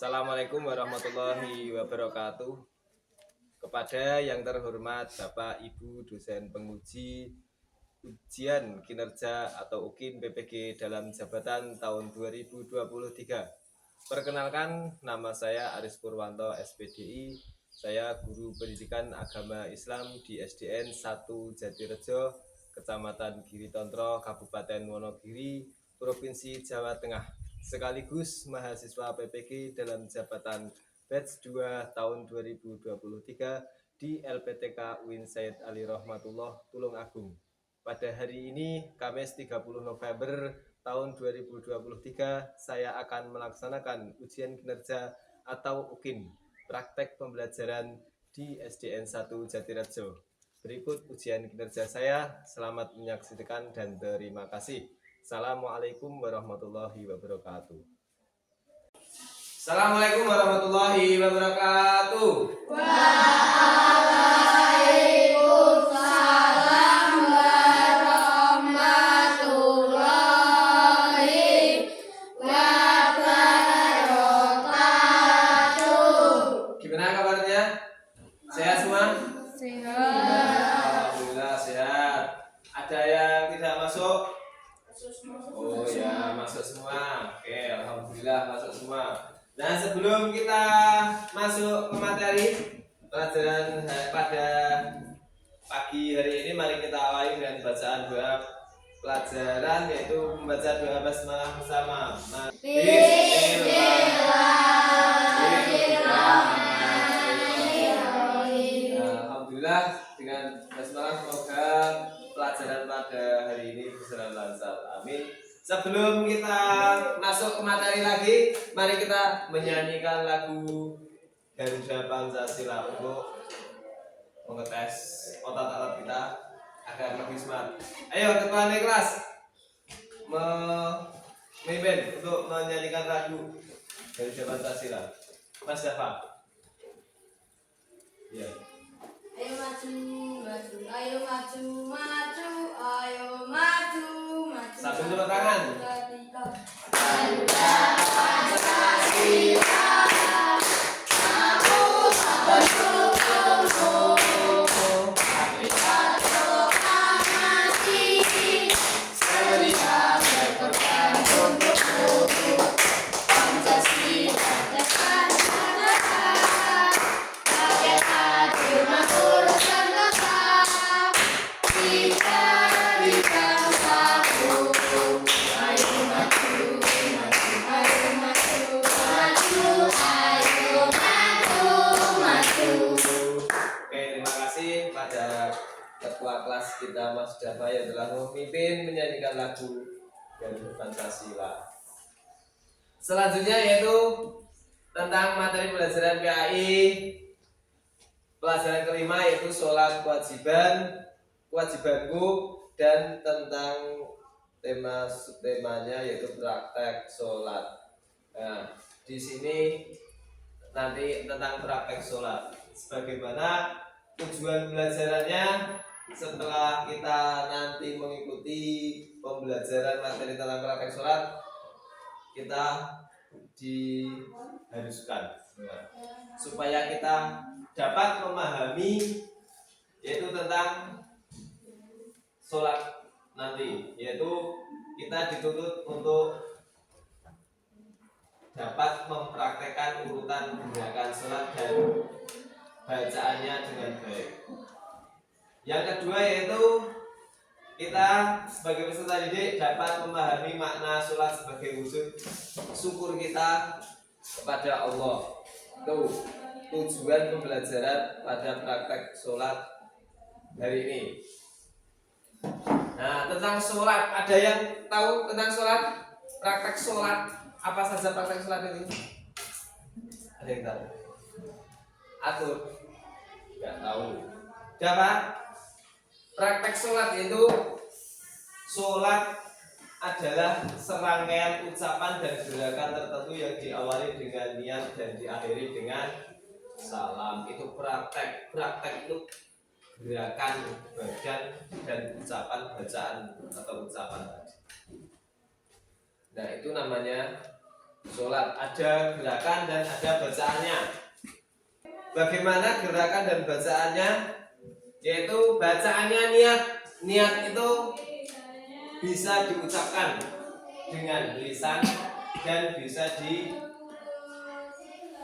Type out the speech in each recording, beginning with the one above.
Assalamualaikum warahmatullahi wabarakatuh. Kepada yang terhormat Bapak Ibu dosen penguji ujian kinerja atau UKIN PPG dalam jabatan tahun 2023. Perkenalkan, nama saya Aris Purwanto SPDI. Saya guru pendidikan agama Islam di SDN 1 Jatirejo, Kecamatan Giritontro, Kabupaten Wonogiri, Provinsi Jawa Tengah. Sekaligus mahasiswa PPG dalam jabatan batch 2 tahun 2023 di LPTK UIN Said Ali Rahmatullah Tulungagung. Pada hari ini, Kamis 30 November tahun 2023, saya akan melaksanakan ujian kinerja atau UKIN, praktek pembelajaran di SDN 1 Jatirejo. Berikut ujian kinerja saya, selamat menyaksikan dan terima kasih. Assalamualaikum warahmatullahi wabarakatuh. Assalamualaikum warahmatullahi wabarakatuh. Waalaikumsalam warahmatullahi wabarakatuh. Gimana kabarnya? Sehat semua? Sehat. Alhamdulillah sehat. Ada yang tidak masuk? Oh ya, masuk semua. Oke, alhamdulillah masuk semua. Nah, sebelum kita masuk ke materi pelajaran pada pagi hari ini, mari kita awali dengan bacaan doa pelajaran, yaitu membaca doa basmalah bersama. Bismillahirrahmanirrahim. Alhamdulillah dengan basmalah semoga pelajaran pada hari ini berjalan lancar. Amin. Sebelum kita masuk ke materi lagi, mari kita menyanyikan lagu Garuda Pancasila untuk mengetes otot-otot kita agar lebih semangat. Ayo ketua kelas memimpin untuk menyanyikan lagu Garuda Pancasila. Mas Dafa. Ya. Ayo maju, maju, ayo maju, maju, ayo maju, maju. Sambil tepuk tangan. Garuda Pancasila, satu bersumpah proklamasi, sedia berkorban untuk Pancasila tekan negara, rakyat adil makmur sentosa, kita satu. Ayo maju, maju, ayo maju, maju, ayo maju, maju. Oke, terima kasih pada ketua kelas kita Mas Dafa yang telah memimpin menyanyikan lagu Garuda Pancasila. Selanjutnya yaitu tentang materi pelajaran PAI. Pelajaran kelima yaitu sholat kewajibanku, dan tentang temanya yaitu praktek sholat. Nah, di sini nanti tentang praktek sholat. Sebagaimana tujuan pembelajarannya, setelah kita nanti mengikuti pembelajaran materi tentang praktek sholat, kita diharuskan supaya kita dapat memahami yaitu tentang sholat nanti, yaitu kita dituntut untuk dapat mempraktekkan urutan gerakan sholat dan bacaannya dengan baik. Yang kedua yaitu kita sebagai peserta didik dapat memahami makna sholat sebagai wujud syukur kita kepada Allah. Itu tujuan pembelajaran pada praktek sholat hari ini. Nah, tentang sholat, ada yang tahu tentang sholat? Praktek sholat, apa saja praktek sholat ini? Ada yang tahu? Atur? Tidak tahu. Siapa? Praktek sholat itu, sholat adalah serangkaian ucapan dan gerakan tertentu yang diawali dengan niat dan diakhiri dengan salam. Itu praktek. Praktek itu gerakan badan dan ucapan bacaan atau ucapan. Nah, itu namanya sholat, ada gerakan dan ada bacaannya. Bagaimana gerakan dan bacaannya? Yaitu bacaannya niat. Niat itu bisa diucapkan dengan lisan dan bisa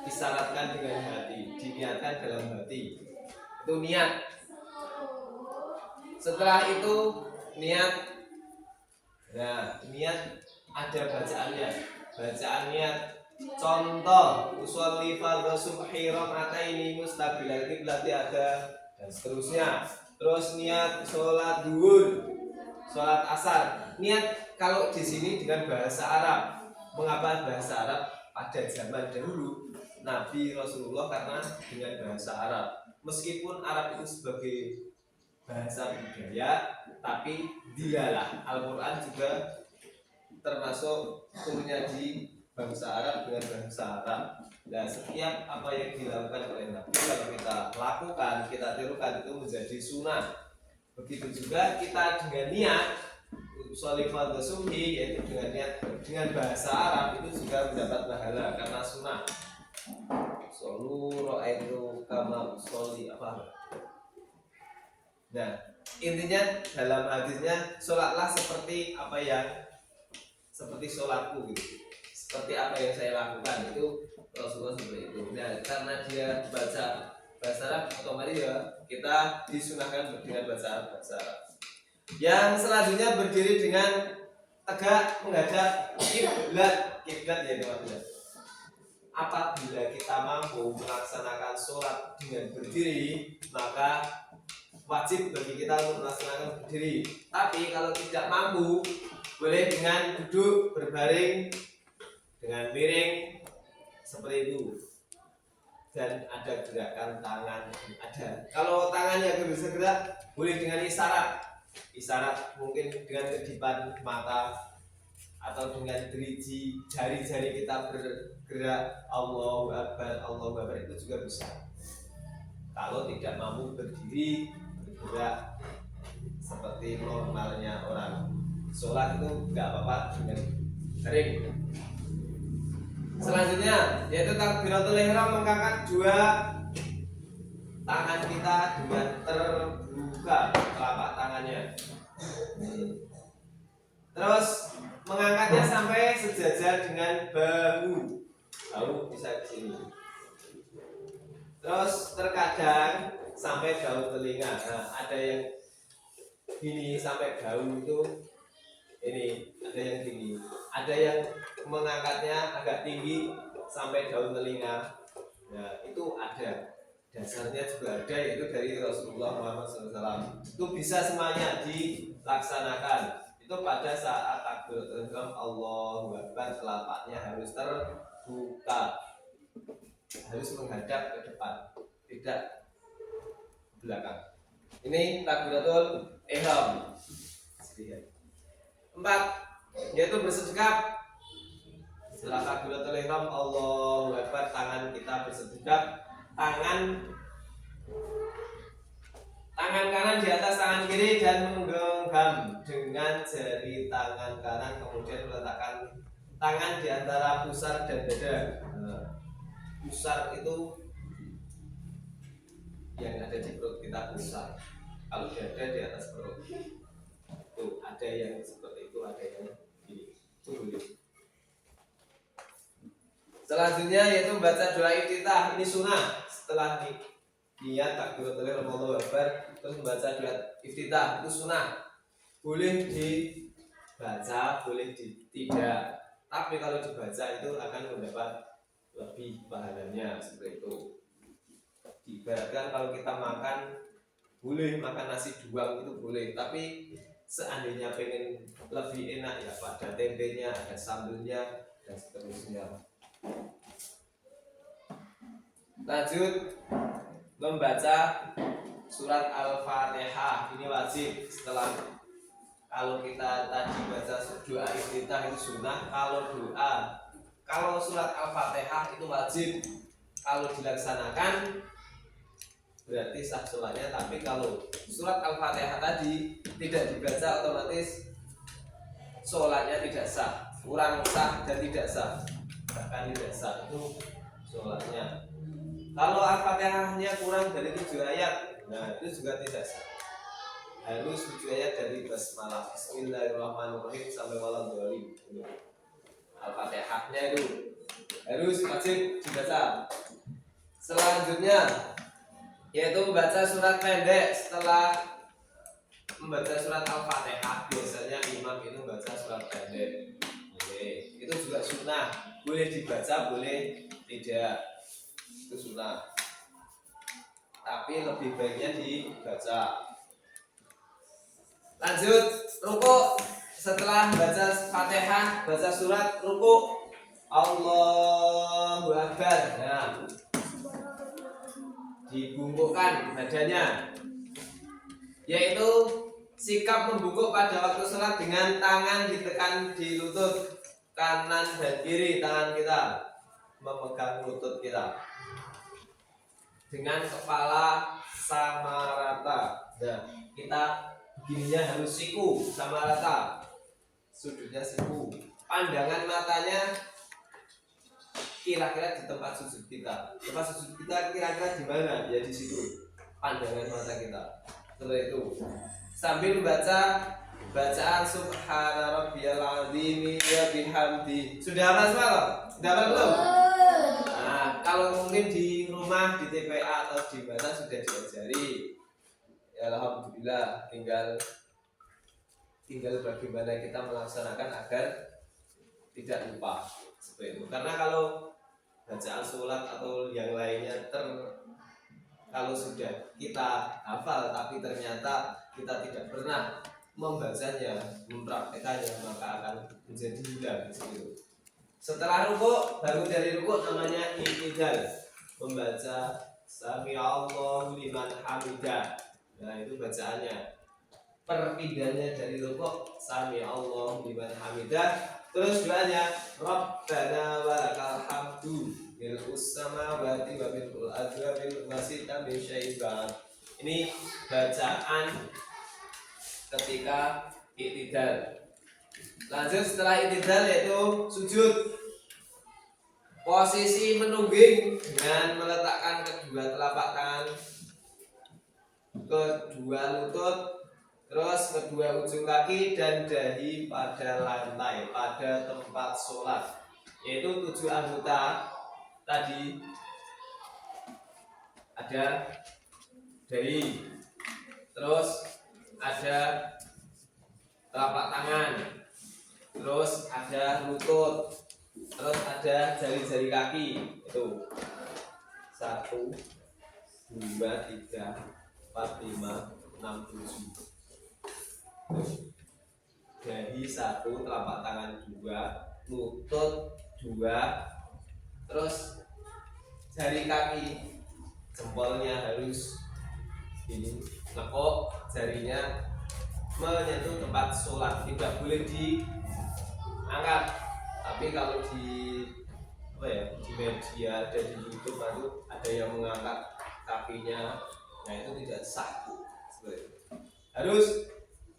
disyaratkan dengan hati, diniatkan dalam hati. Itu niat. Setelah itu niat. Nah, niat ada bacaannya. Bacaan niat. Contoh, usolli fardhu subhi raka'ataini mustaqibil qiblati ada dan seterusnya. Terus niat sholat duhur, sholat asar. Niat kalau di sini dengan bahasa Arab. Mengapa bahasa Arab? Pada zaman dahulu Nabi Rasulullah karena dengan bahasa Arab. Meskipun Arab itu sebagai bahasa budaya, tapi dialah Al-Quran juga termasuk turunnya di bangsa Arab dengan bahasa Arab. Dan setiap apa yang dilakukan oleh Nabi kalau kita lakukan, kita tirukan itu menjadi sunnah. Begitu juga kita dengan niat sholli fardhu subhi, yaitu dengan niat dengan bahasa Arab itu juga mendapat pahala karena sunnah. Shollu ra'aitu kama sholli apa? Nah, intinya dalam hadisnya sholatlah seperti apa yang seperti sholatku gitu. Seperti apa yang saya lakukan itu Rasulullah seperti itu. Nah, karena dia baca bahasa Arab, otomatis ya kita disunahkan dengan bahasa Arab. Yang selanjutnya berdiri dengan tegak menghadap kiblat. Kiblat ya teman-teman. Apabila kita mampu melaksanakan sholat dengan berdiri, maka wajib bagi kita untuk melaksanakan berdiri. Tapi kalau tidak mampu, boleh dengan duduk berbaring, dengan miring seperti itu. Dan ada gerakan tangan, ada. Kalau tangannya nggak bisa gerak, boleh dengan isyarat. Isyarat mungkin dengan kedipan mata atau dengan gerigi jari-jari kita bergerak Allahu Akbar, Allahu Akbar itu juga bisa. Kalau tidak mampu berdiri, bergerak seperti normalnya orang sholat itu nggak apa-apa dengan sering. Selanjutnya yaitu takbiratul ihram, mengangkat dua tangan kita dengan terbuka telapak tangannya. Terus mengangkatnya sampai sejajar dengan bahu. Bahu bisa di sini. Terus terkadang sampai daun telinga. Nah, ada yang gini sampai daun itu ini, ada yang tinggi. Ada yang mengangkatnya agak tinggi sampai daun telinga. Nah, itu ada. Dasarnya juga ada, yaitu dari Rasulullah Muhammad SAW. Itu bisa semuanya dilaksanakan. Itu pada saat takbiratul ihram Allahu Akbar, telapaknya harus terbuka, harus menghadap ke depan, tidak ke belakang. Ini takbiratul ihram. 4, yaitu bersedekap. Setelah takbiratul ihram Allahu Akbar, tangan kita bersedekap. Tangan kanan di atas tangan kiri dan menggenggam dengan jari tangan kanan, kemudian meletakkan tangan di antara pusar dan dada. Pusar itu yang ada di perut kita, pusar. Kalau dada di atas perut. Tuh, ada yang seperti itu, ada yang gini. Selanjutnya yaitu baca doa iftitah. Ini sunnah. Setelah niat takbiratul ihram Allahu Akbar, terus membaca doa iftitah, itu sunnah. Boleh dibaca, boleh tidak. Tapi kalau dibaca itu akan mendapat lebih pahalanya, seperti itu. Diibaratkan kalau kita makan, boleh makan nasi duang itu boleh, tapi seandainya pengen lebih enak ya pada tempenya, ada sambelnya dan seterusnya. Lanjut membaca surat Al-Fatihah, ini wajib. Setelah kalau kita tadi baca doa iftitah itu sunnah, kalau surat Al-Fatihah itu wajib. Kalau dilaksanakan berarti sah sholatnya. Tapi kalau surat Al-Fatihah tadi tidak dibaca, otomatis sholatnya tidak sah, kurang sah dan tidak sah. bahkan tidak sah itu sholatnya. Kalau Al-Fatihahnya kurang dari 7 ayat, nah itu juga tidak sah. Harus 7 ayat dari basmalah Bismillahirrahmanirrahim sampai waladhdallin. Al-Fatihahnya itu harus wajib dibaca. Selanjutnya yaitu membaca surat pendek. Setelah membaca surat Al-Fatihah biasanya imam itu membaca surat pendek. Itu juga sunnah, boleh dibaca boleh tidak, itu sunnah, tapi lebih baiknya dibaca. Lanjut rukuk. Setelah baca Fatihah, baca surat, rukuk. Allahu Akbar. Nah, dibungkukkan badannya, yaitu sikap membungkuk pada waktu sholat dengan tangan ditekan di lutut kanan dan kiri. Tangan kita memegang lutut kita dengan kepala sama rata. Nah, kita begininya harus siku sama rata, sudutnya siku. Pandangan matanya kira-kira di tempat sujud kita. Tempat sujud kita kira-kira di mana? Ya di situ. Pandangan mata kita. Setelah itu sambil membaca bacaan Subhana Rabbiyal Azim wa bihamdi. Sudah hafal semua? Sudah hafal belum? Nah, kalau mungkin di rumah, di TPA atau di mana sudah diajari, ya alhamdulillah, tinggal bagaimana kita melaksanakan agar tidak lupa seperti itu. Karena kalau bacaan sholat atau yang lainnya kalau sudah kita hafal tapi ternyata kita tidak pernah membacanya, mempraktekannya, maka akan menjadi hilang gitu. Setelah rukuk, baru dari rukuk namanya i'tidal, membaca Sami Allahu liman hamidah. Nah, itu bacaannya. Perpindahannya dari rukuk Sami Allahu liman hamidah. Terus doanya Rabbana walakal hamdu mil'us samawati wa mil'ul ardi wa mil'u ma syi'ta min syai'in ba'd. Ini bacaan ketika i'tidal. Lanjut setelah i'tidal yaitu sujud. Posisi menungging dengan meletakkan kedua telapak tangan, kedua lutut, terus kedua ujung kaki dan dahi pada lantai, pada tempat sholat. Yaitu 7 anggota tadi. Ada dahi, terus ada telapak tangan, terus ada lutut, terus ada jari-jari kaki. Itu 1, 2, 3, 4, 5, 6, 7. Dahi 1, telapak tangan 2, lutut 2, terus jari kaki, jempolnya harus ini nekuk, jarinya menyentuh tempat sholat, tidak boleh diangkat. Tapi kalau di di media, ada di YouTube itu ada yang mengangkat kakinya, nah itu tidak sah. Harus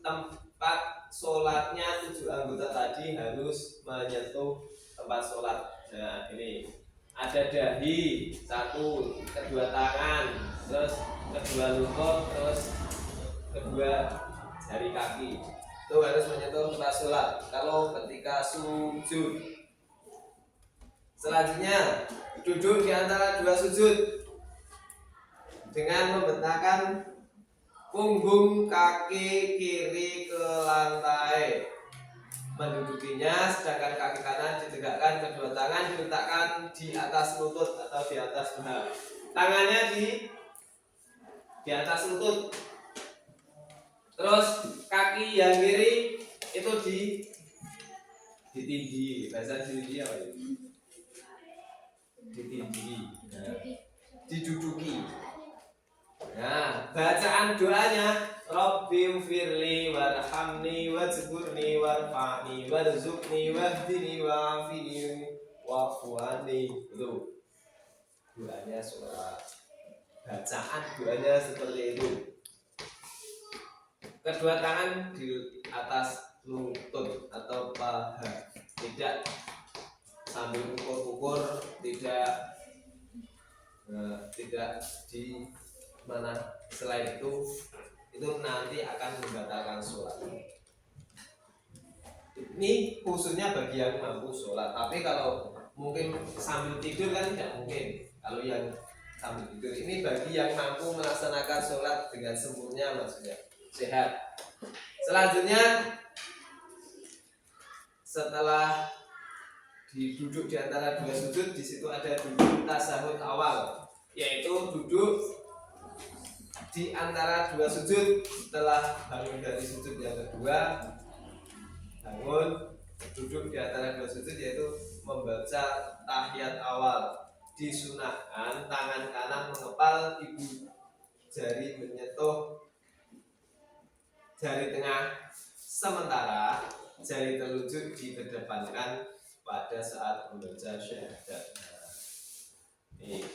tempat sholatnya 7 anggota tadi harus menyentuh tempat sholat. Nah ini ada dahi 1, kedua tangan, terus kedua lutut, terus kedua jari kaki. Itu harus menyentuh tempat sholat kalau ketika sujud. Selanjutnya duduk di antara 2 sujud dengan membentangkan punggung kaki kiri ke lantai, mendudukinya, sedangkan kaki kanan ditegakkan, kedua tangan diletakkan di atas lutut atau di atas paha. Tangannya di atas lutut. Terus kaki yang kiri itu ditindih. Bahasa ditindih apa itu? Ditindih. Nah, diduduki. Nah, bacaan doanya Rabbi firli warhamni wajburni warfa'ni warzuqni wahdini wa'afini wa'fu'ani. Itu doanya sholat. Bacaan doanya seperti itu. Kedua tangan di atas lutut atau paha, tidak sambil ukur-ukur tidak di mana. Selain itu nanti akan membatalkan sholat. Ini khususnya bagi yang mampu sholat. Tapi kalau mungkin sambil tidur kan tidak mungkin. Kalau yang sambil tidur ini bagi yang mampu melaksanakan sholat dengan sempurna, maksudnya sehat. Selanjutnya, setelah duduk di antara dua sujud, di situ ada duduk tasahud awal, yaitu duduk di antara dua sujud setelah bangun dari sujud yang kedua. Bangun duduk di antara dua sujud yaitu membaca tahiyat awal. Disunahkan tangan kanan mengepal, ibu jari menyentuh jari tengah, sementara jari telunjuk dikedepankan pada saat membaca syahadat. Nih,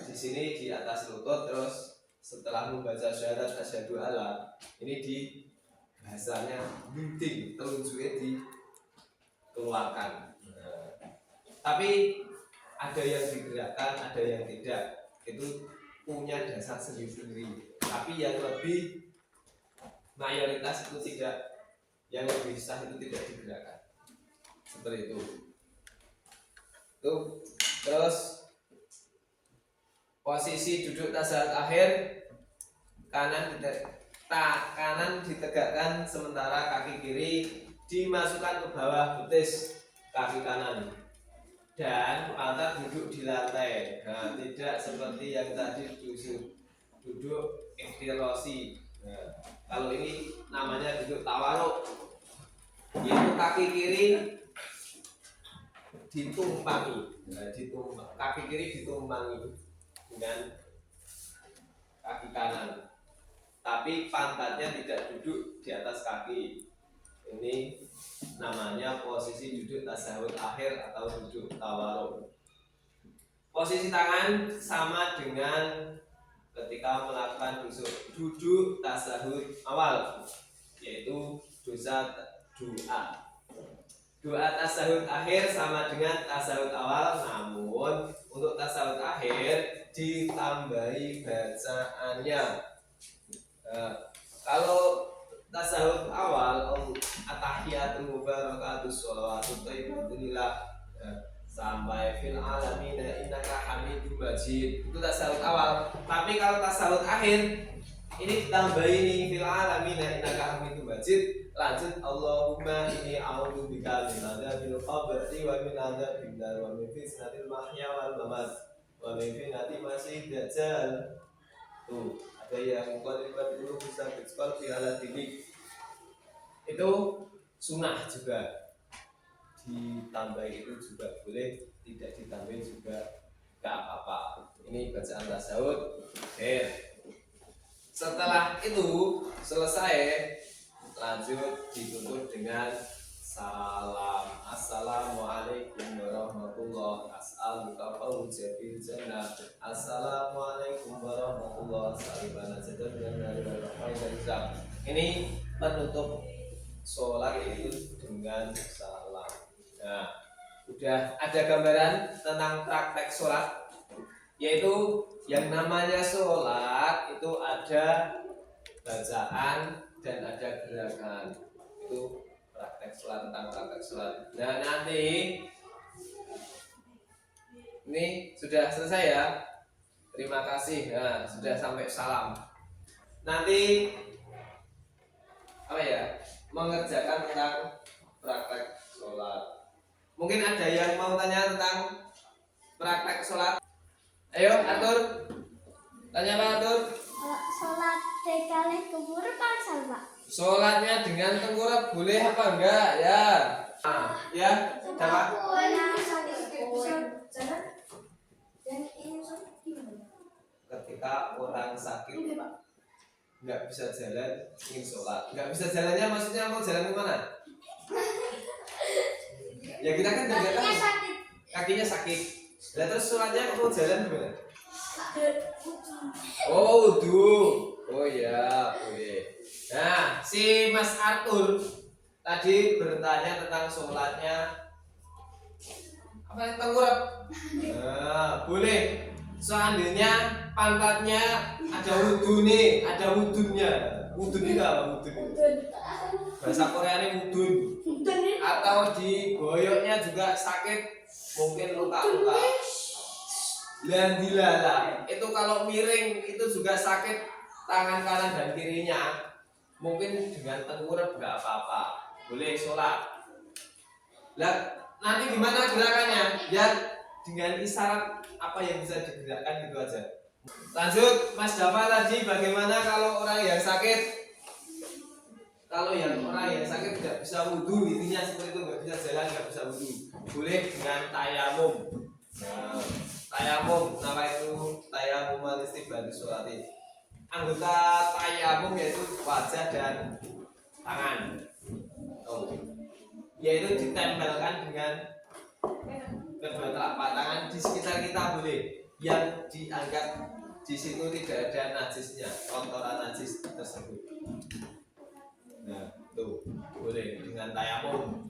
di sini di atas lutut, terus setelah membaca syahadat asyhadu alla, ini di bahasanya gunting, telunjuknya dikeluarkan. Tapi ada yang digerakkan, ada yang tidak. Itu punya dasar sendiri-sendiri. Tapi yang lebih mayoritas itu tidak, yang lebih sah itu tidak digerakkan. Seperti itu. Tuh, terus posisi duduk tasahud akhir, kanan ditegakkan sementara kaki kiri dimasukkan ke bawah betis kaki kanan dan pantat duduk di lantai. Nah, tidak seperti yang tadi duduk iftirasi. Nah, kalau ini namanya duduk tawaruk, yaitu kaki kiri ditumpangi. Nah, kaki kiri ditumpangi dengan kaki kanan, tapi pantatnya tidak duduk di atas kaki. Ini namanya posisi duduk tasahud akhir atau duduk tawaruk. Posisi tangan sama dengan ketika melakukan duduk tasahud awal, yaitu doa. Doa tasahud akhir sama dengan tasahud awal, namun untuk tasahud akhir ditambahi bacaannya. Kalau tasahud awal, at-tahiyatul mubarakatus sholawatut thayyibatulillah sampai fil alamin innaka hamidum majid, itu tasahud awal. Tapi kalau tasahud akhir ini ditambahi nih, fil alamin innaka hamidum majid, lanjut Allahumma inni a'udzubika min adzabil qabri wa min adzabil nar wa min fitnatil mahya wal mamat wa min fitnatil masih dajjal. Tuh, ada yang kualitas dulu bisa berskor di alat ini. Itu sunnah juga. Ditambah itu juga boleh, tidak ditambah juga gak apa-apa. Ini bacaan tasawuf. Setelah itu selesai, lanjut ditutup dengan salam. Assalamualaikum warahmatullahi wabarakatuh. Jabil jannah. Assalamualaikum warahmatullahi wabarakatuh. Ini penutup sholat itu dengan salam. Nah, udah ada gambaran tentang praktek sholat, yaitu yang namanya sholat itu ada bacaan dan ada gerakan. Itu praktek sholat, tentang praktek sholat. Nah, nanti ini sudah selesai ya. Terima kasih. Nah, sudah sampai salam. Nanti apa ya? Mengerjakan tentang praktek sholat. Mungkin ada yang mau tanya tentang praktek sholat? Ayo, Arthur. Tanya Pak Arthur. Sholat dekale kubur pangsal, Pak. Sholatnya dengan tengkurap boleh apa enggak ya? Nah, ya, jawab. Ketika orang sakit nggak bisa jalan, ingin sholat. Nggak bisa jalannya maksudnya mau jalan kemana? Ya kita kan nggak tahu. Kakinya sakit. Lah terus sholatnya mau jalan gimana? Oh, wudu. Oh ya, boleh. Nah, si Mas Arthur tadi bertanya tentang sholatnya apa yang tengkurap. Nah, boleh. Seandainya pantatnya ada wudhu nih, ada wudhunya. Wudhu ini apa wudhu? Bahasa Koreanya wudhu. Atau di boyoknya juga sakit, mungkin luka-luka. Dan dilala, itu kalau miring itu juga sakit tangan kanan dan kirinya. Mungkin dengan tengkurap nggak apa-apa, boleh sholat. Lah, nanti gimana gerakannya? Ya dengan isyarat apa yang bisa digerakkan gitu aja. Lanjut, Mas Dava tadi bagaimana kalau orang yang sakit? Kalau yang orang yang sakit tidak bisa wudhu, intinya seperti itu, nggak bisa jalan, nggak bisa wudhu, boleh dengan tayamum. Nah, tayamum, nama itu tayamum al-istiqbal sholati. Anggota tayamum yaitu wajah dan tangan. Yaitu ditempelkan dengan kedua telapak tangan di sekitar kita boleh. Yang dianggap di situ tidak ada najisnya, kotoran najis tersebut. Nah, tuh boleh dengan tayamum.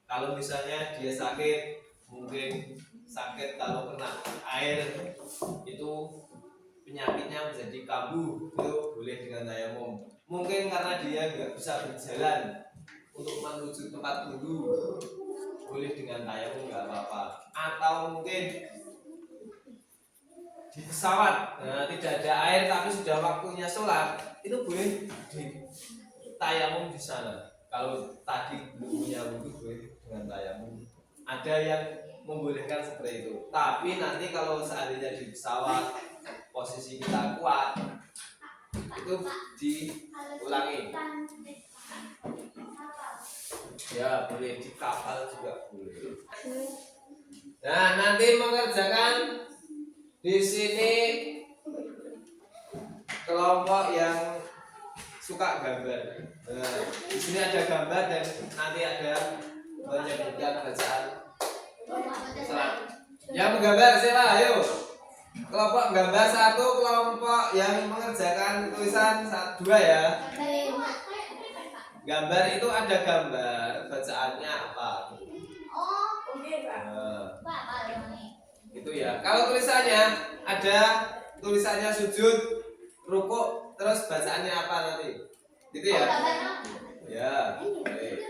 Kalau misalnya dia sakit, mungkin sakit kalau kena air itu penyakitnya menjadi kambuh, itu boleh dengan tayamum. Mungkin karena dia nggak bisa berjalan untuk menuju tempat wudhu, boleh dengan tayamum nggak apa-apa. Atau mungkin di pesawat, nah, tidak ada air tapi sudah waktunya sholat, itu boleh di tayamum di sana. Kalau tadi belum punya wudhu, boleh dengan tayamum. Ada yang membolehkan seperti itu. Tapi nanti kalau seandainya di pesawat posisi kita kuat, itu diulangi. Ya boleh di kapal juga boleh. Nah nanti mengerjakan di sini kelompok yang suka gambar. Nah, di sini ada gambar dan nanti ada menyebutkan bacaan. Yang menggambar siapa? Ayo. Kelompok gambar satu, kelompok yang mengerjakan tulisan dua ya. Gambar itu ada gambar, bacaannya apa? Itu ya. Kalau tulisannya ada tulisannya sujud, rukuk, terus bacaannya apa nanti? Gitu ya. Ya. Oke.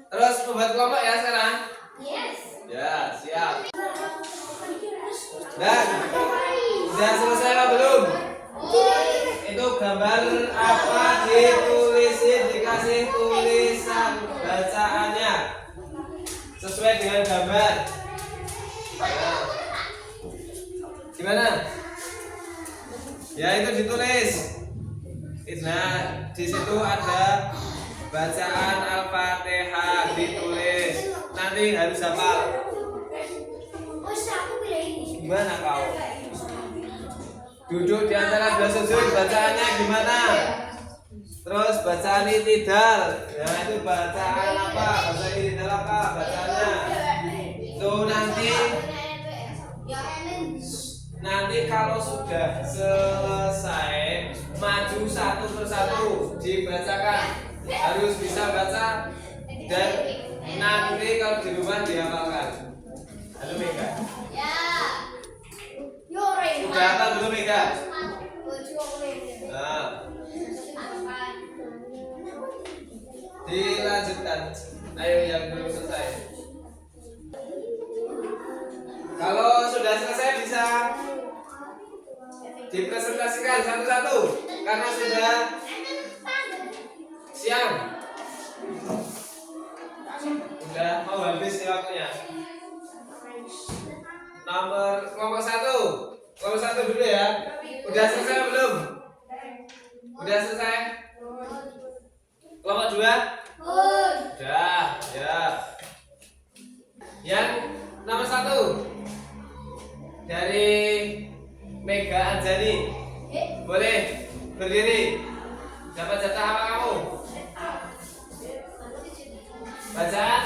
Terus membuat kelompok ya sekarang? Yes. Ya, siap. Dan sudah selesai apa belum? Itu gambar apa ditulisin, dikasih tulisan bacaannya sesuai dengan gambar. Nah, gimana? Ya itu ditulis. Nah di situ ada bacaan Al-Fatihah ditulis. Nanti harus hafal. Gimana kau? Duduk di antara dua sujud, bacaannya gimana? Terus bacaan itidal, ya itu bacaan apa? Bacaan itidal apa? Bacaannya. Tuh nanti kalau sudah selesai, maju satu persatu dibacakan. Harus bisa baca dan nanti kalau di rumah dihafalkan. Halo Mega. Ya. Sudah apa belum Mega? Nah, dilanjutkan. Ayo yang belum selesai. Kalau sudah selesai bisa dipresentasikan satu-satu karena sudah siang. Sudah mau habis nih waktunya. Nomor kelompok satu dulu ya. Udah selesai belum? Udah selesai? Kelompok 2? Udah, ya. Yang nomor 1 dari Mega Anjani, boleh berdiri. Dapat jatah apa kamu? Bacaan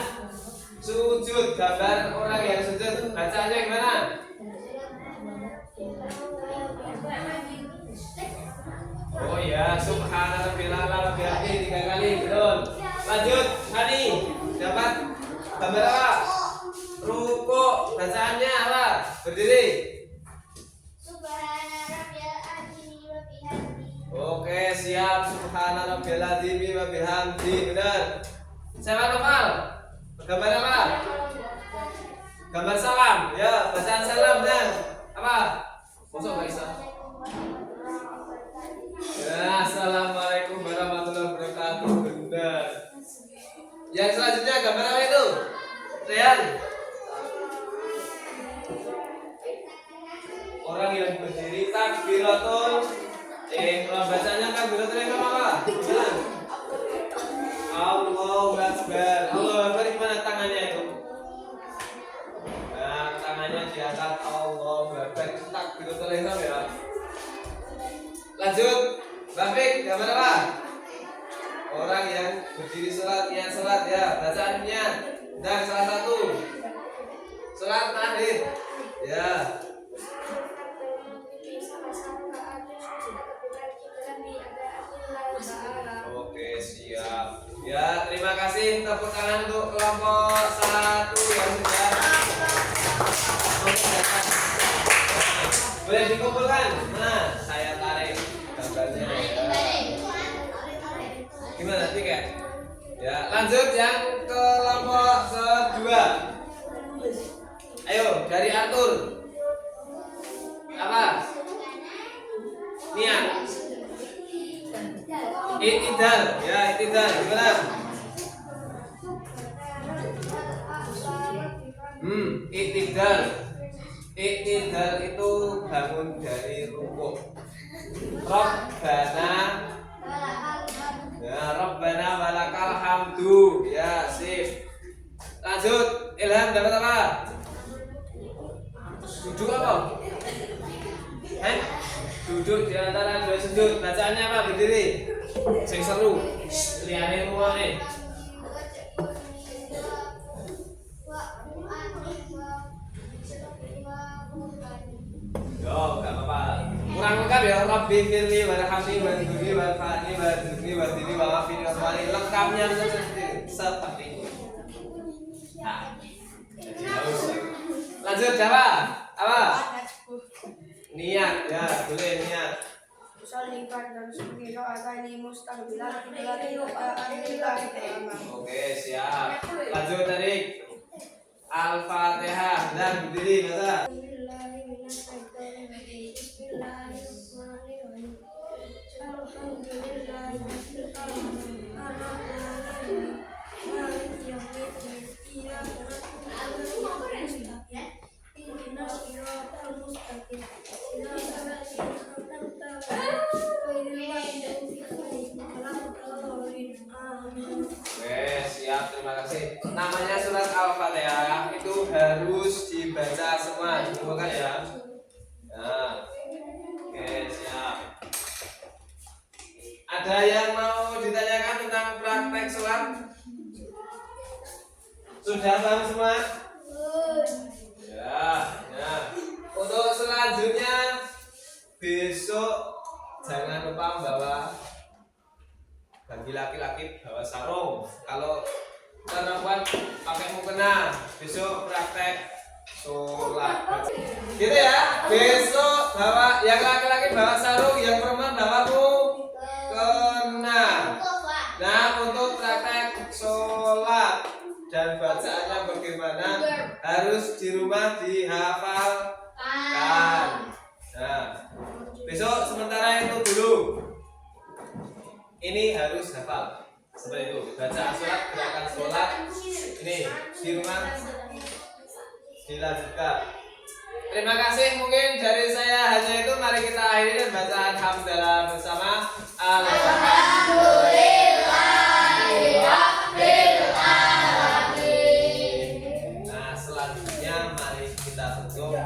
sujud, gambar orang yang sujud. Bacaannya gimana? Oh ya, subhanallah 3 kali, betul. Lanjut. Gambar apa? Rukuk. Bacaannya apa? Berdiri. Subhana rabbiyal azimi wa bihamdihi. Oke, siap. Subhana rabbiyal azimi wa bihamdi. Benar. Siapa Noval? Gambar apa? Gambar salam. Ya, bacaan salam dan apa? Masuk Mbak Isa. Ya, assalamualaikum warahmatullahi wabarakatuh. Benar. Yang selanjutnya gambar apa itu? Rian. Orang yang berdiri takbiratul. Kalau bacanya takbiratul yang apa? Bilang. Allahu Akbar. Allahu Akbar gimana tangannya itu? Nah, tangannya di atas. Allahu Akbar. Itu takbiratul ihram ya. Lanjut. Bafik, gambar apa? Orang yang berdiri sholat, niat sholat ya. Bacaannya. Dan salah satu. Sholat tahlil. Ya. Oke, siap. Ya, terima kasih. Tepuk tangan untuk kelompok 1 yang sudah. Boleh dikumpulkan. Nah, saya tarik gambarnya ya. Gimana nanti kayak? Ya, lanjut yang kelompok kedua. Ayo, dari Arthur. Apa? Niat. Itidal, ya itidal, gimana? Itidal. Itidal itu bangun dari rukuk. Rabbana, ya Rabbana walakal hamdu, ya sip. Lanjut, Ilham dapat apa? Duduk apa? Duduk di antara dua sudut. Bacaannya apa? Berdiri. Sing seru. Liyane rumah nih. Yo, enggak apa-apa. Kurang lengkap ya. Rabbi firli warhamni warhamni warfa'ni warhamni warhamni wa'afini warhamni. Lengkapnya seperti itu. Nah. Lanjut apa? Apa? Niat ya, boleh niat. Oke, siap. Lanjut tadi. Al-Fatihah dan berdiri baca. Oke, siap, terima kasih. Namanya surat Al-Fatihah itu harus dibaca semua, dikumpulkan ya. Nah, oke, siap. Ada yang mau ditanyakan tentang praktek sholat? Sudah paham semua? Ya, ya. Untuk selanjutnya besok jangan lupa bawa, bagi laki-laki bawa sarung. Kalau perempuan pakai mukena. Besok praktek sholat. Gitu ya. Besok bawa, yang laki-laki bawa sarung, yang perempuan bawa mukena. Nah, untuk praktek sholat dan bacaannya bagaimana harus di rumah dihafalkan. Nah, besok sementara itu dulu. Ini harus hafal seperti itu. Baca sholat, gerakan sholat. Ini di rumah dilanjutkan. Terima kasih, mungkin dari saya hanya itu. Mari kita akhiri dan bacaan hamdalah bersama. Nah, selanjutnya mari kita tutup